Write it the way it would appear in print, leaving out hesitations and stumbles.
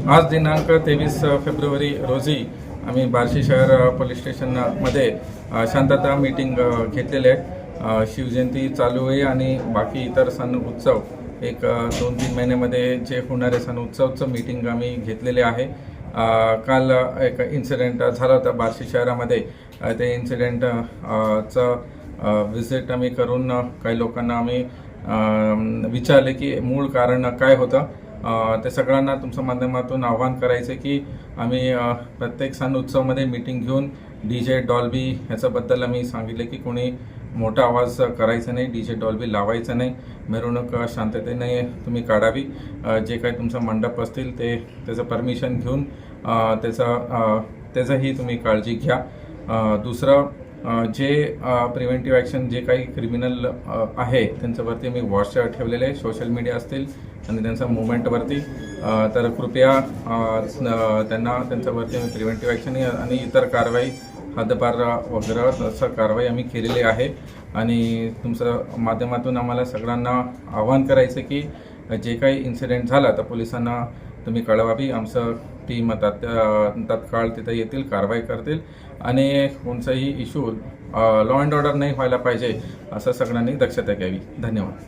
आज दिनांक 23 फेब्रुवारी रोजी आम्ही बार्शी शहर पोलीस स्टेशनमध्ये शांतता मीटिंग घेतलेले आहे। शिवजयंती चालू आहे आणि बाकी इतर सण उत्सव एक 2-3 महिन्यामध्ये जे होणारे सण उत्सवचं मीटिंग आम्ही घेतलेले आहे। काल एक इन्सिडेंट झाला होता बार्शी शहरामध्ये। ते इन्सिडेंटचं विजिट आम्ही करून काही लोकांना आम्ही विचारले की मूळ कारण काय होतं। ते सगळ्यांना तुमच्या माध्यमातून आवाहन करायचं की आम्ही प्रत्येक सण उत्सवमध्ये मीटिंग घेऊन DJ डॉल्बी ह्याच्याबद्दल आम्ही सांगितले की कोणी मोठा आवाज करायचा नाही, DJ डॉल्बी लावायचा नाही, मिरवणूक शांततेने तुम्ही काढावी। जे काही तुमचा मंडप असतील ते त्याचं परमिशन घेऊन त्याचंही तुम्ही काळजी घ्या। दुसरं जे प्रिव्हेंटिव्ह ॲक्शन जे काही क्रिमिनल आहे त्यांच्यावरती मी वॉच ठेवलेले आहे, सोशल मीडिया असतील आणि त्यांच्या मुवमेंटवरती। तर कृपया त्यांच्यावरती आम्ही प्रिव्हेंटिव्ह ॲक्शन आणि इतर कारवाई हद्दपार वगैरे तसं कारवाई आम्ही केलेली आहे। आणि तुमच्या माध्यमातून आम्हाला सगळ्यांना आवाहन करायचं की जे काही इन्सिडेंट झाला तर पोलिसांना तुम्ही कळवावी। आमचं टीम तत्काळ तिथे येतील, कारवाई करतील आणि कोणताही इश्यू लॉ अँड ऑर्डर नाही व्हायला पाहिजे असं सगळ्यांनी दक्षता घ्यावी। धन्यवाद।